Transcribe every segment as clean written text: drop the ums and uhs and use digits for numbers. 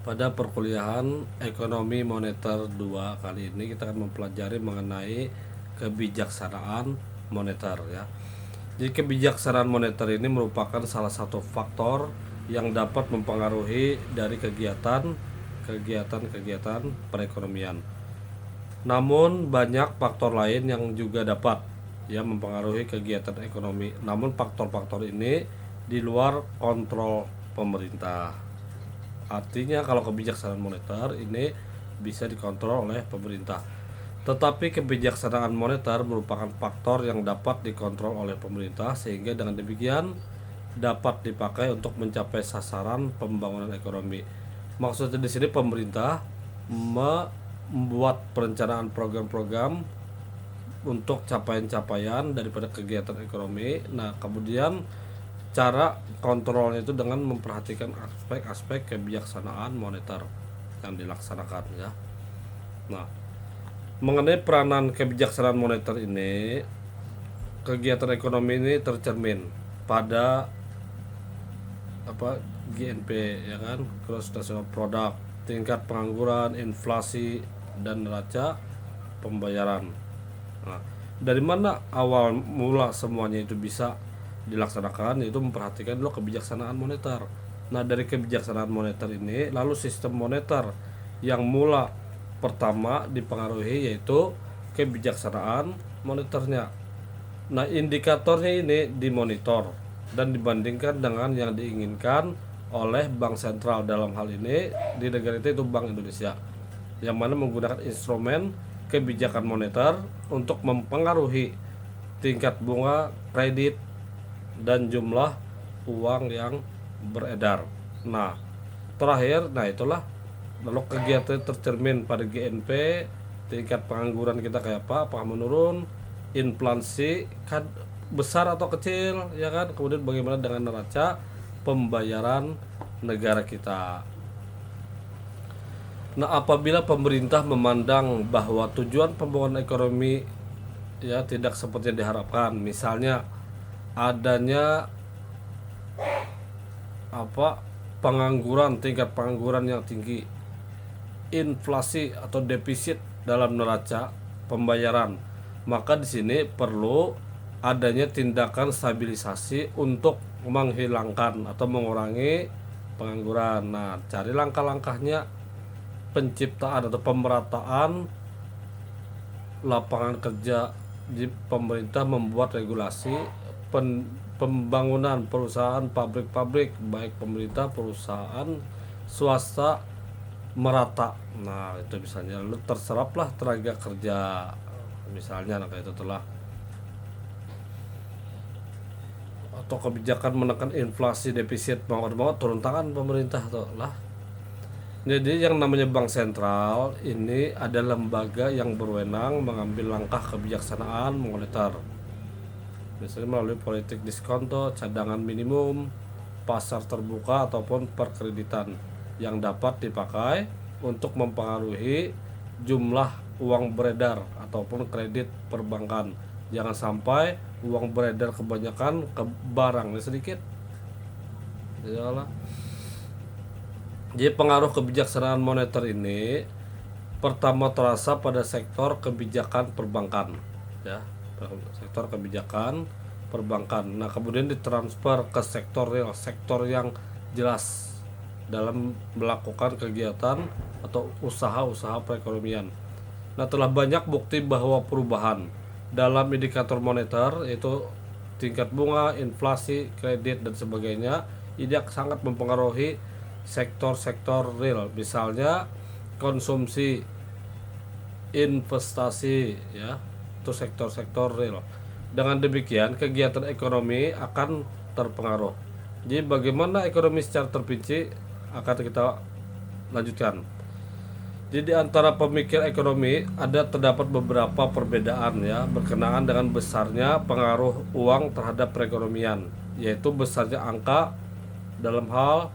Pada perkuliahan Ekonomi Moneter 2 kali ini kita akan mempelajari mengenai kebijaksanaan moneter ya. Jadi kebijaksanaan moneter ini merupakan salah satu faktor yang dapat mempengaruhi dari kegiatan perekonomian. Namun banyak faktor lain yang juga dapat ya mempengaruhi kegiatan ekonomi. Namun faktor-faktor ini di luar kontrol pemerintah. Artinya kalau kebijaksanaan moneter ini bisa dikontrol oleh pemerintah. Tetapi kebijaksanaan moneter merupakan faktor yang dapat dikontrol oleh pemerintah sehingga dengan demikian dapat dipakai untuk mencapai sasaran pembangunan ekonomi. Maksudnya di sini pemerintah membuat perencanaan program-program untuk capaian-capaian daripada kegiatan ekonomi. Nah, kemudian cara kontrolnya itu dengan memperhatikan aspek-aspek kebijaksanaan moneter yang dilaksanakan ya. Nah, mengenai peranan kebijaksanaan moneter ini, kegiatan ekonomi ini tercermin pada GNP ya kan, Gross National Product, tingkat pengangguran, inflasi dan neraca pembayaran. Nah, dari mana awal mula semuanya itu bisa dilaksanakan, yaitu memperhatikan dulu kebijaksanaan moneter. Nah, dari kebijaksanaan moneter ini lalu sistem moneter yang mula pertama dipengaruhi yaitu kebijaksanaan moneternya. Nah, indikatornya ini dimonitor dan dibandingkan dengan yang diinginkan oleh bank sentral, dalam hal ini di negara itu Bank Indonesia, yang mana menggunakan instrumen kebijakan moneter untuk mempengaruhi tingkat bunga kredit dan jumlah uang yang beredar. Nah, terakhir, itulah lalu kegiatan tercermin pada GNP, tingkat pengangguran kita kayak apa, apakah menurun, inflasi kan besar atau kecil, ya kan, kemudian bagaimana dengan neraca pembayaran negara kita. Nah, apabila pemerintah memandang bahwa tujuan pembangunan ekonomi ya tidak seperti yang diharapkan, misalnya adanya pengangguran, tingkat pengangguran yang tinggi, inflasi atau defisit dalam neraca pembayaran, maka di sini perlu adanya tindakan stabilisasi untuk menghilangkan atau mengurangi pengangguran. Nah, cari langkah-langkahnya penciptaan atau pemerataan lapangan kerja. Di pemerintah membuat regulasi pembangunan perusahaan, pabrik-pabrik, baik pemerintah, perusahaan swasta merata. Nah, itu misalnya lalu terseraplah tenaga kerja misalnya, nah kayak itu telah, atau kebijakan menekan inflasi, defisit, mau turun tangan pemerintah tuh lah. Jadi yang namanya bank sentral ini ada lembaga yang berwenang mengambil langkah kebijaksanaan moneter, misalnya melalui politik diskonto, cadangan minimum, pasar terbuka ataupun perkreditan yang dapat dipakai untuk mempengaruhi jumlah uang beredar ataupun kredit perbankan. Jangan sampai uang beredar kebanyakan ke barangnya sedikit. Yalah. Jadi pengaruh kebijaksanaan moneter ini pertama terasa pada sektor kebijakan perbankan ya, sektor kebijakan perbankan. Nah, kemudian ditransfer ke sektor real, sektor yang jelas dalam melakukan kegiatan atau usaha-usaha perekonomian. Nah, telah banyak bukti bahwa perubahan dalam indikator moneter, yaitu tingkat bunga, inflasi, kredit dan sebagainya, ini sangat mempengaruhi sektor-sektor real, misalnya konsumsi, investasi ya, itu sektor-sektor real. Dengan demikian kegiatan ekonomi akan terpengaruh. Jadi bagaimana ekonomi secara terperinci akan kita lanjutkan. Jadi antara pemikir ekonomi terdapat beberapa perbedaan ya berkenaan dengan besarnya pengaruh uang terhadap perekonomian, yaitu besarnya angka dalam hal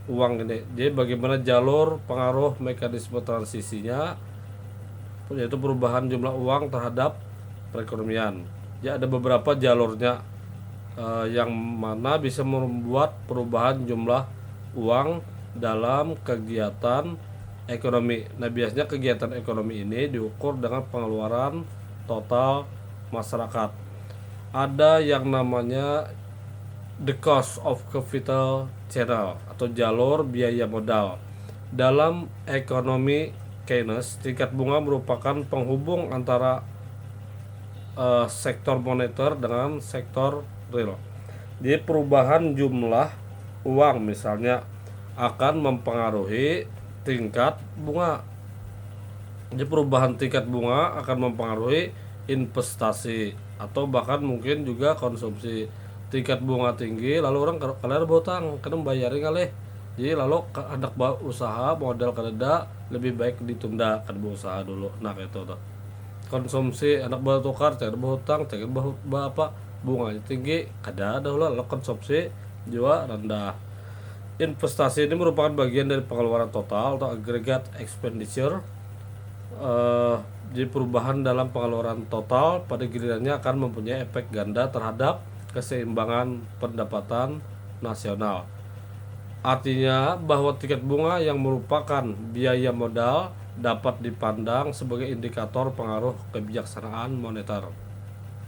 uang ini. Jadi bagaimana jalur pengaruh mekanisme transisinya, yaitu perubahan jumlah uang terhadap perekonomian. Ya, ada beberapa jalurnya yang mana bisa membuat perubahan jumlah uang dalam kegiatan ekonomi. Nah, biasanya kegiatan ekonomi ini diukur dengan pengeluaran total masyarakat. Ada yang namanya the cost of capital channel atau jalur biaya modal. Dalam ekonomi Keynes, tingkat bunga merupakan penghubung antara sektor moneter dengan sektor real. Jadi perubahan jumlah uang misalnya akan mempengaruhi tingkat bunga. Jadi perubahan tingkat bunga akan mempengaruhi investasi atau bahkan mungkin juga konsumsi. Tingkat bunga tinggi lalu orang kalian berhutang karena bayarin kali. Jadi lalu anak usaha modal kada lebih baik ditunda kan berusaha dulu. Nah kayak itu tuh. Konsumsi anak baru tukar cari berhutang cari apa bunganya tinggi kada ada lah konsumsi juga rendah. Investasi ini merupakan bagian dari pengeluaran total atau aggregate expenditure. Jadi perubahan dalam pengeluaran total pada gilirannya akan mempunyai efek ganda terhadap keseimbangan pendapatan nasional. Artinya bahwa tingkat bunga yang merupakan biaya modal dapat dipandang sebagai indikator pengaruh kebijaksanaan moneter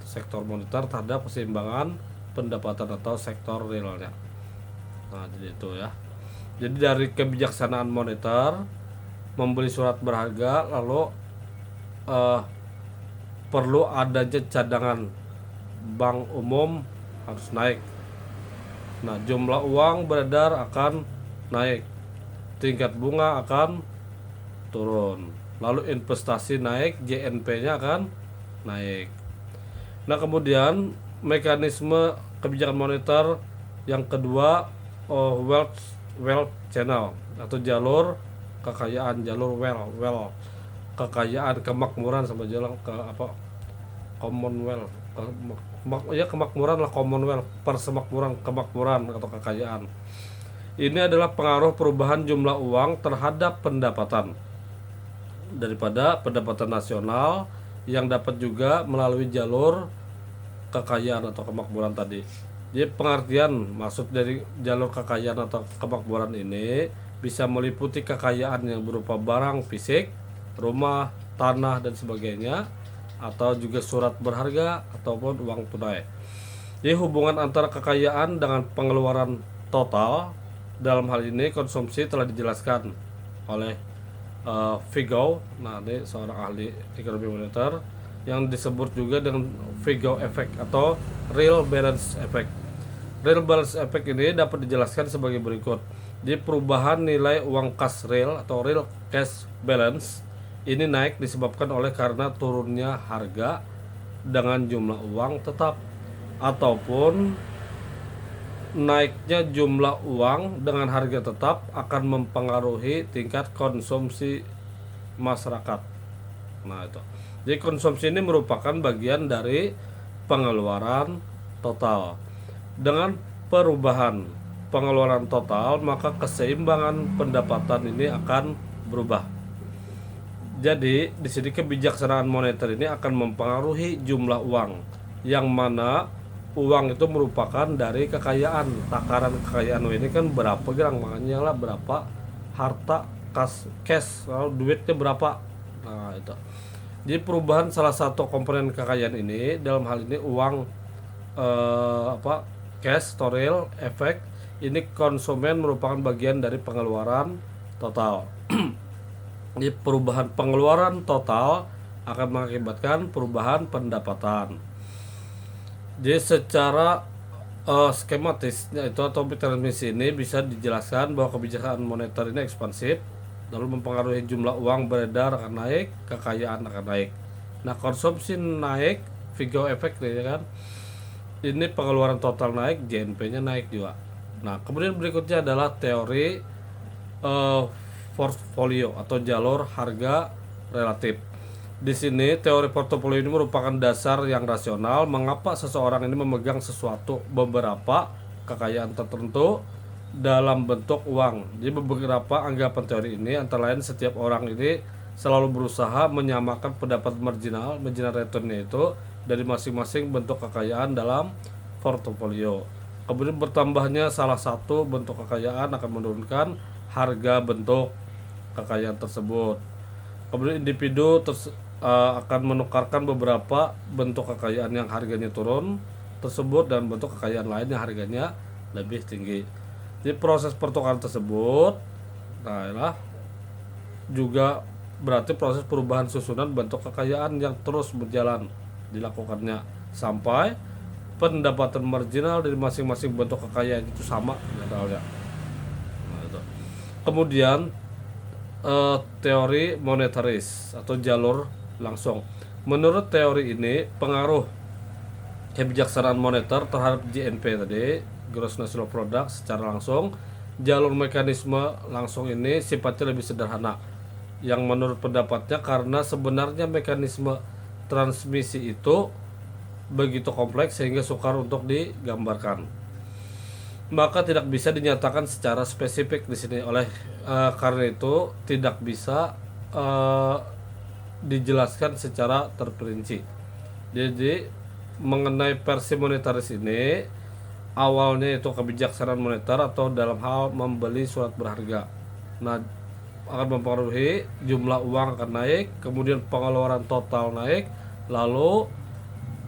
sektor moneter terhadap keseimbangan pendapatan atau sektor realnya. Nah, jadi itu ya. Jadi dari kebijaksanaan moneter membeli surat berharga lalu perlu adanya cadangan bank umum harus naik. Nah, jumlah uang beredar akan naik. Tingkat bunga akan turun. Lalu investasi naik, JNP-nya akan naik. Nah, kemudian mekanisme kebijakan moneter yang kedua wealth channel atau jalur kekayaan, jalur wealth kekayaan, kemakmuran sama jalan ke apa commonwealth ya kemakmuran lah, commonwealth persemakmuran, kemakmuran atau kekayaan. Ini adalah pengaruh perubahan jumlah uang terhadap pendapatan daripada pendapatan nasional yang dapat juga melalui jalur kekayaan atau kemakmuran tadi. Jadi pengertian maksud dari jalur kekayaan atau kemakmuran ini bisa meliputi kekayaan yang berupa barang fisik, rumah, tanah dan sebagainya, atau juga surat berharga ataupun uang tunai. Jadi hubungan antara kekayaan dengan pengeluaran total dalam hal ini konsumsi telah dijelaskan oleh Vigao. Nah, ini seorang ahli ekonomi moneter yang disebut juga dengan Vigao effect atau real balance effect. Real balance effect ini dapat dijelaskan sebagai berikut. Di perubahan nilai uang kas real atau real cash balance ini naik disebabkan oleh karena turunnya harga dengan jumlah uang tetap ataupun naiknya jumlah uang dengan harga tetap akan mempengaruhi tingkat konsumsi masyarakat. Nah, itu. Jadi konsumsi ini merupakan bagian dari pengeluaran total. Dengan perubahan pengeluaran total, maka keseimbangan pendapatan ini akan berubah. Jadi di sini kebijaksanaan moneter ini akan mempengaruhi jumlah uang, yang mana uang itu merupakan dari kekayaan. Takaran kekayaan ini kan berapa gerang, makanya lah berapa harta cash lalu duitnya berapa. Nah, itu. Jadi perubahan salah satu komponen kekayaan ini dalam hal ini uang cash atau real efek ini konsumen merupakan bagian dari pengeluaran total. Jadi perubahan pengeluaran total akan mengakibatkan perubahan pendapatan. Jadi secara skematisnya itu atau transmisi ini bisa dijelaskan bahwa kebijakan moneter ini ekspansif lalu mempengaruhi jumlah uang beredar akan naik, kekayaan akan naik. Nah, konsumsi naik, Vigao effect ya kan. Ini pengeluaran total naik, JNP-nya naik juga. Nah, kemudian berikutnya adalah teori portfolio atau jalur harga relatif. Di sini teori portofolio ini merupakan dasar yang rasional mengapa seseorang ini memegang sesuatu beberapa kekayaan tertentu dalam bentuk uang. Jadi beberapa anggapan teori ini antara lain setiap orang ini selalu berusaha menyamakan pendapat marginal return-nya itu dari masing-masing bentuk kekayaan dalam portofolio. Kemudian bertambahnya salah satu bentuk kekayaan akan menurunkan harga bentuk kekayaan tersebut. Kemudian individu akan menukarkan beberapa bentuk kekayaan yang harganya turun tersebut dan bentuk kekayaan lain yang harganya lebih tinggi. Di proses pertukaran tersebut, nah inilah juga berarti proses perubahan susunan bentuk kekayaan yang terus berjalan dilakukannya sampai pendapatan marginal dari masing-masing bentuk kekayaan itu sama misalnya. Nah, itu. Kemudian teori monetaris atau jalur langsung. Menurut teori ini, pengaruh kebijaksanaan moneter terhadap GNP tadi, Gross National Product, secara langsung, jalur mekanisme langsung ini sifatnya lebih sederhana. Yang menurut pendapatnya karena sebenarnya mekanisme transmisi itu begitu kompleks sehingga sukar untuk digambarkan. Maka tidak bisa dinyatakan secara spesifik di sini karena itu tidak bisa dijelaskan secara terperinci. Jadi mengenai versi monetaris ini awalnya itu kebijaksanaan moneter atau dalam hal membeli surat berharga. Nah, akan mempengaruhi jumlah uang akan naik, kemudian pengeluaran total naik, lalu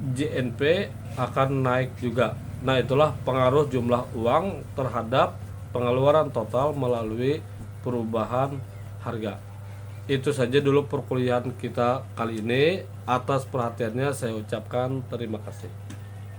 GNP akan naik juga. Nah, itulah pengaruh jumlah uang terhadap pengeluaran total melalui perubahan harga. Itu saja dulu perkuliahan kita kali ini. Atas perhatiannya saya ucapkan terima kasih.